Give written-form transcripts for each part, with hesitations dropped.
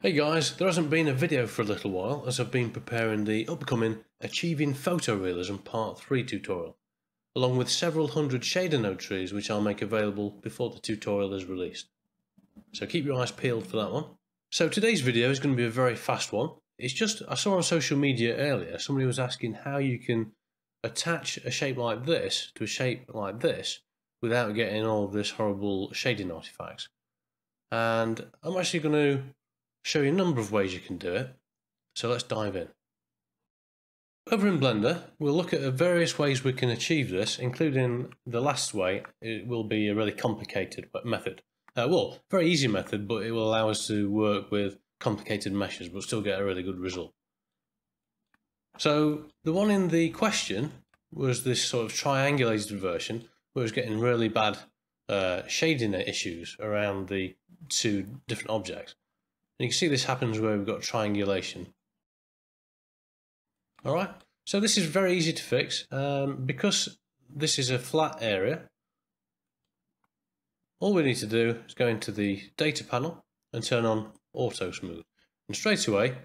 Hey guys, there hasn't been a video for a little while as I've been preparing the upcoming Achieving Photorealism Part 3 tutorial, along with several hundred shader node trees which I'll make available before the tutorial is released. So keep your eyes peeled for that one. So today's video is going to be a very fast one. It's just, I saw on social media earlier, somebody was asking how you can attach a shape like this to a shape like this without getting all of this horrible shading artifacts. And I'm actually going to show you a number of ways you can do it, so let's dive in. Over in Blender, we'll look at various ways we can achieve this, including the last way. It will be a really complicated method. Well, very easy method, but it will allow us to work with complicated meshes, but still get a really good result. So the one in the question was this sort of triangulated version, where it was getting really bad shading issues around the two different objects. And you can see this happens where we've got triangulation. Alright, so this is very easy to fix. Because this is a flat area, all we need to do is go into the data panel and turn on auto smooth. And straight away,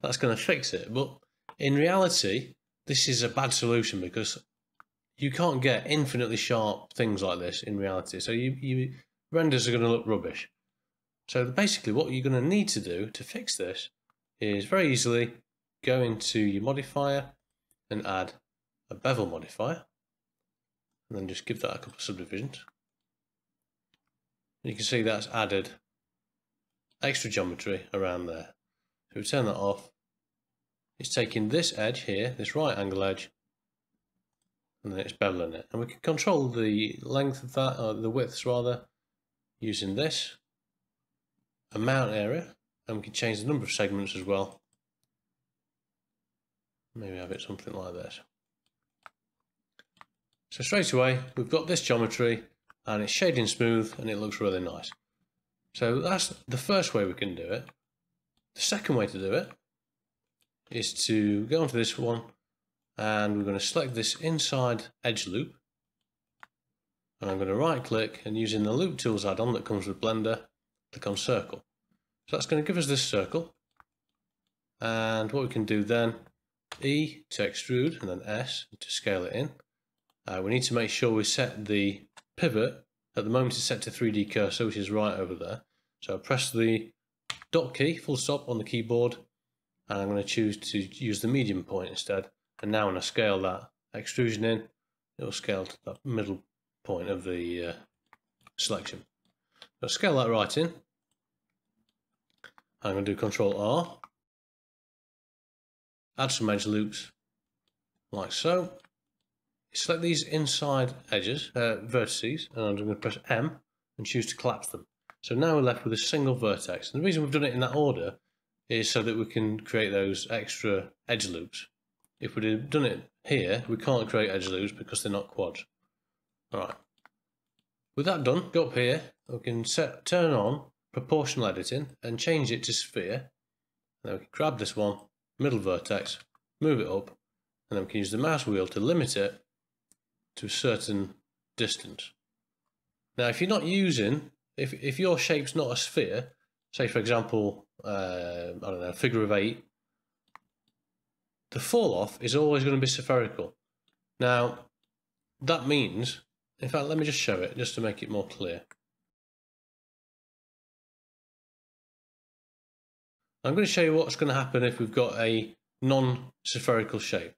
that's going to fix it. But in reality, this is a bad solution because you can't get infinitely sharp things like this in reality. So your renders are going to look rubbish. So basically what you're going to need to do to fix this is very easily go into your modifier and add a bevel modifier, and then just give that a couple of subdivisions. And you can see that's added extra geometry around there. So we turn that off. It's taking this edge here, this right angle edge, and then it's beveling it. And we can control the length of that, or the widths rather, using this amount area, and we can change the number of segments as well. Maybe have it something like this. So straight away we've got this geometry and it's shading smooth and it looks really nice. So that's the first way we can do it. The second way to do it is to go onto this one, and we're going to select this inside edge loop, and I'm going to right click, and using the loop tools add-on that comes with Blender, click on circle. So that's going to give us this circle, and what we can do then, E to extrude and then S to scale it in. We need to make sure we set the pivot. At the moment it's set to 3D cursor, which is right over there. So I press the dot key, full stop on the keyboard, and I'm going to choose to use the medium point instead. And now when I scale that extrusion in, it will scale to that middle point of the selection. So scale that right in. I'm going to do Control R, add some edge loops, like so. Select these inside edges, vertices, and I'm going to press M and choose to collapse them. So now we're left with a single vertex. And the reason we've done it in that order is so that we can create those extra edge loops. If we'd have done it here, we can't create edge loops because they're not quads. Alright. With that done, go up here, we can turn on proportional editing and change it to sphere. And then we can grab this one, middle vertex, move it up, and then we can use the mouse wheel to limit it to a certain distance. Now if you're not using, if your shape's not a sphere, say for example, I don't know, figure of 8, the fall off is always going to be spherical. Now that means, in fact let me just show it just to make it more clear. I'm going to show you what's going to happen if we've got a non-spherical shape.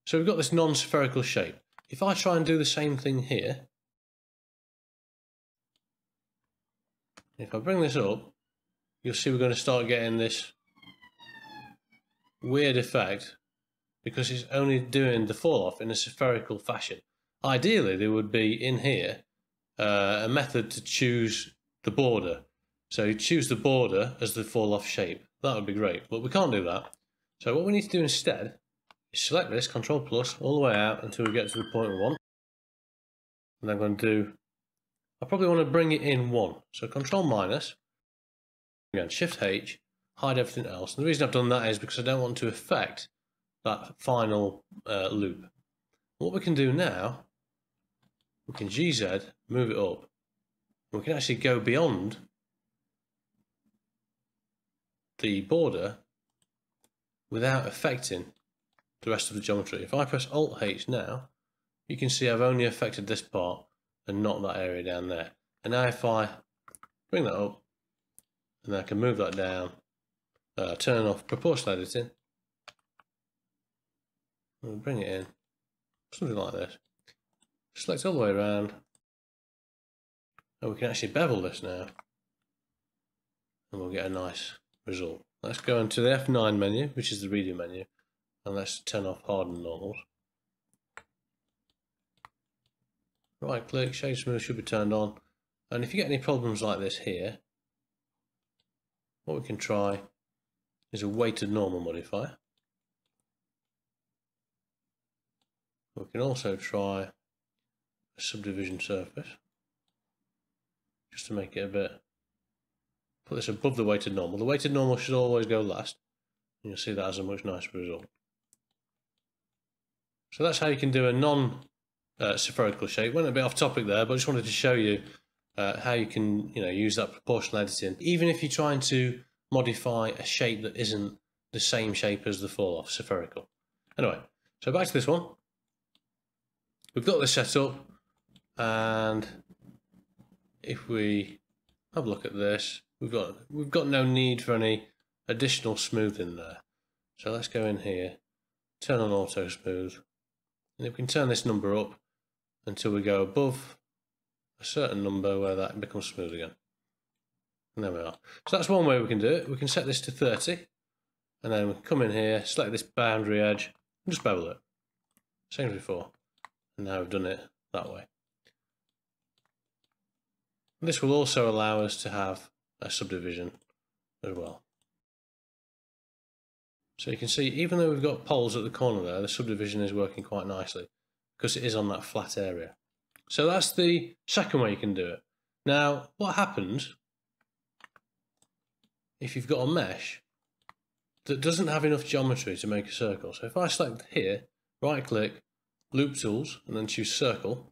So we've got this non-spherical shape. If I try and do the same thing here, if I bring this up, you'll see we're going to start getting this weird effect because it's only doing the fall off in a spherical fashion. Ideally there would be in here a method to choose the border. So you choose the border as the fall off shape. That would be great, but we can't do that. So what we need to do instead is select this, Control plus, all the way out until we get to the point we want. And I'm going to do, I probably want to bring it in 1. So Control minus, again Shift H, hide everything else. And the reason I've done that is because I don't want to affect that final loop. What we can do now, we can GZ, move it up, We can actually go beyond the border without affecting the rest of the geometry. If I press Alt-H now, you can see I've only affected this part and not that area down there. And now if I bring that up, and I can move that down, turn off proportional editing, and bring it in, something like this. Select all the way around, and we can actually bevel this now, and we'll get a nice result. Let's go into the F9 menu, which is the redo menu, and let's turn off harden normals. Right click, shade smooth should be turned on, and if you get any problems like this here, what we can try is a weighted normal modifier. We can also try a subdivision surface, just to make it a bit, put this above the weighted normal. The weighted normal should always go last, and you'll see that has a much nicer result. So that's how you can do a non-spherical shape. Went a bit off topic there, but I just wanted to show you how you can use that proportional editing, even if you're trying to modify a shape that isn't the same shape as the fall-off spherical. Anyway, so back to this one. We've got this set up, and if we have a look at this, we've got no need for any additional smoothing there. So let's go in here, turn on auto smooth, and if we can turn this number up until we go above a certain number where that becomes smooth again. And there we are. So that's one way we can do it. We can set this to 30, and then we can come in here, select this boundary edge, and just bevel it. Same as before. And now we've done it that way. This will also allow us to have a subdivision as well. So you can see, even though we've got poles at the corner there, the subdivision is working quite nicely because it is on that flat area. So that's the second way you can do it. Now, what happens if you've got a mesh that doesn't have enough geometry to make a circle? So if I select here, right click, loop tools, and then choose circle.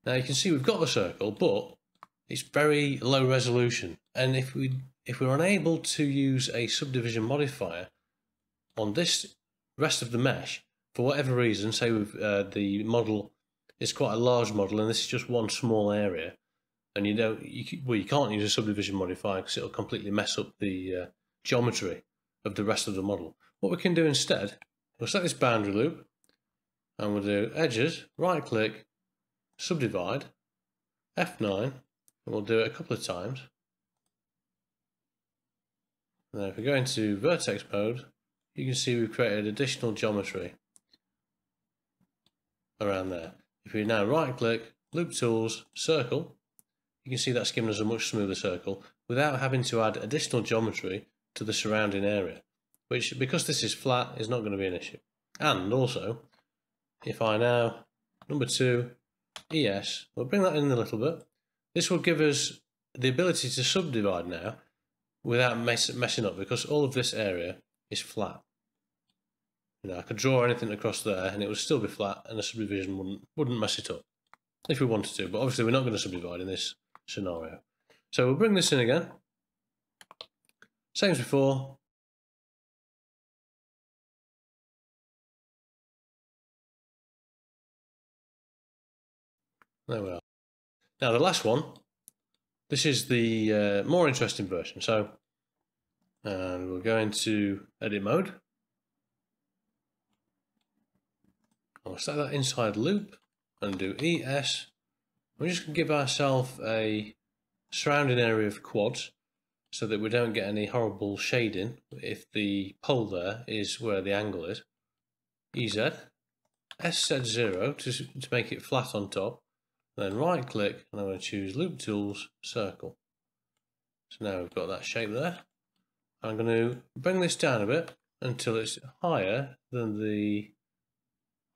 Now you can see we've got the circle, but it's very low resolution. And if we're unable to use a subdivision modifier on this rest of the mesh, for whatever reason, say the model is quite a large model and this is just one small area, and you can't use a subdivision modifier because it'll completely mess up the geometry of the rest of the model. What we can do instead, we'll set this boundary loop, and we'll do edges, right click, subdivide, F9, and we'll do it a couple of times. And then if we go into vertex mode, you can see we've created additional geometry around there. If we now right click, loop tools, circle, you can see that's given us a much smoother circle without having to add additional geometry to the surrounding area, which, because this is flat, is not going to be an issue. And also, if I now, number 2, ES, we'll bring that in a little bit. This will give us the ability to subdivide now without messing up, because all of this area is flat. I could draw anything across there and it would still be flat, and the subdivision wouldn't mess it up if we wanted to, but obviously we're not going to subdivide in this scenario. So we'll bring this in again, same as before. There we are. Now the last one, this is the more interesting version. So we'll go into edit mode. I'll set that inside loop and do ES. We're just going to give ourselves a surrounding area of quads so that we don't get any horrible shading if the pole there is where the angle is. EZ, S set 0 to make it flat on top. Then right click, and I'm going to choose loop tools, circle. So now we've got that shape there. I'm going to bring this down a bit until it's higher than the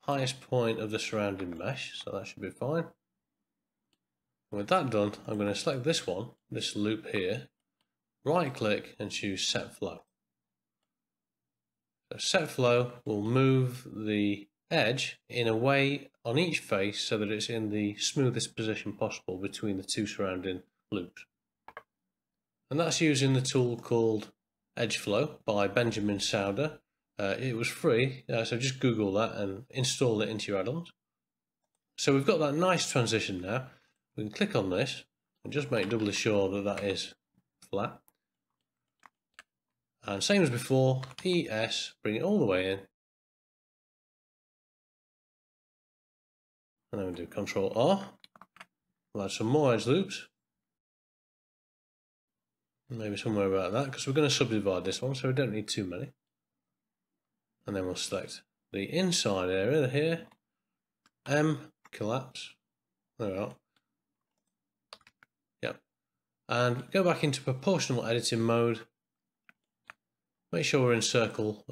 highest point of the surrounding mesh, so that should be fine. And with that done, I'm going to select this one, this loop here, right click and choose set flow. So set flow will move the edge in a way on each face so that it's in the smoothest position possible between the two surrounding loops. And that's using the tool called Edge Flow by Benjamin Sauder. It was free, so just Google that and install it into your add-ons. So we've got that nice transition now. We can click on this and just make doubly sure that that is flat. And same as before, ES, bring it all the way in. And then we do Control R. We'll add some more edge loops. Maybe somewhere about that, because we're going to subdivide this one, so we don't need too many. And then we'll select the inside area here. M, collapse. There we are. Yep. And go back into proportional editing mode. Make sure we're in circle,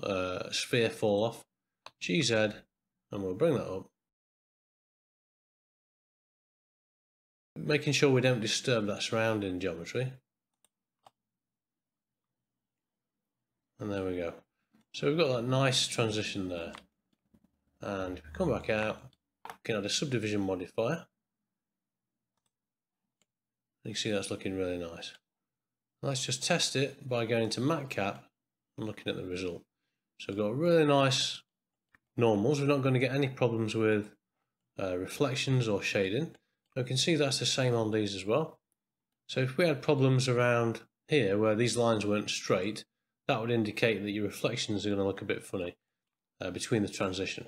sphere fall off. GZ, and we'll bring that up. Making sure we don't disturb that surrounding geometry. And there we go. So we've got that nice transition there. And if we come back out, we can add a subdivision modifier. You can see that's looking really nice. Let's just test it by going to matcap and looking at the result. So we've got really nice normals. We're not going to get any problems with reflections or shading. We can see that's the same on these as well. So if we had problems around here where these lines weren't straight, that would indicate that your reflections are going to look a bit funny between the transition.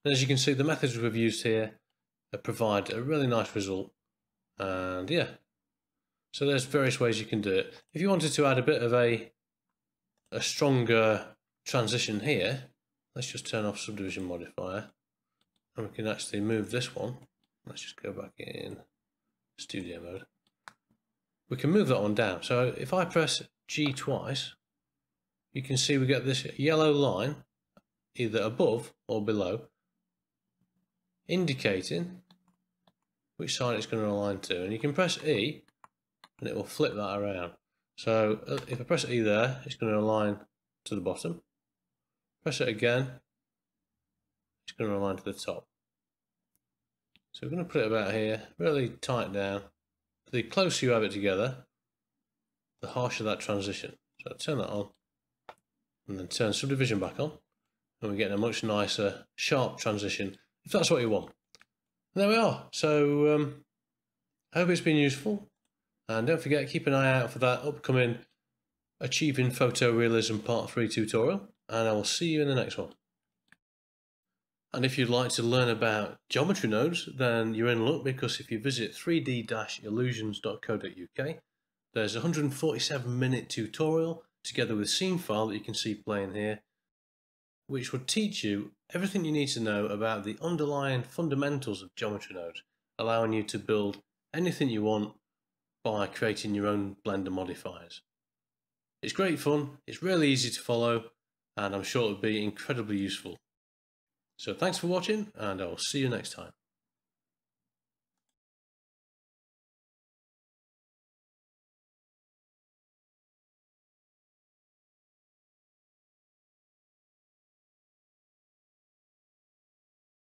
And as you can see, the methods we've used here provide a really nice result. And yeah, so there's various ways you can do it. If you wanted to add a bit of a stronger transition here, let's just turn off subdivision modifier. And we can actually move this one. Let's just go back in studio mode. We can move that one down. So if I press G twice, you can see we get this yellow line either above or below, indicating which side it's going to align to. And you can press E and it will flip that around. So if I press E there, it's going to align to the bottom. Press it again, it's going to align to the top. So we're going to put it about here, really tight down. The closer you have it together, the harsher that transition. So turn that on, and then turn subdivision back on, and we're getting a much nicer, sharp transition, if that's what you want. And there we are. So I hope it's been useful, and don't forget, keep an eye out for that upcoming Achieving Photorealism Part 3 tutorial, and I will see you in the next one. And if you'd like to learn about geometry nodes, then you're in luck, because if you visit 3d-illusions.co.uk, there's a 147-minute tutorial together with scene file that you can see playing here, which would teach you everything you need to know about the underlying fundamentals of geometry nodes, allowing you to build anything you want by creating your own Blender modifiers. It's great fun, it's really easy to follow, and I'm sure it'll be incredibly useful. So thanks for watching, and I will see you next time.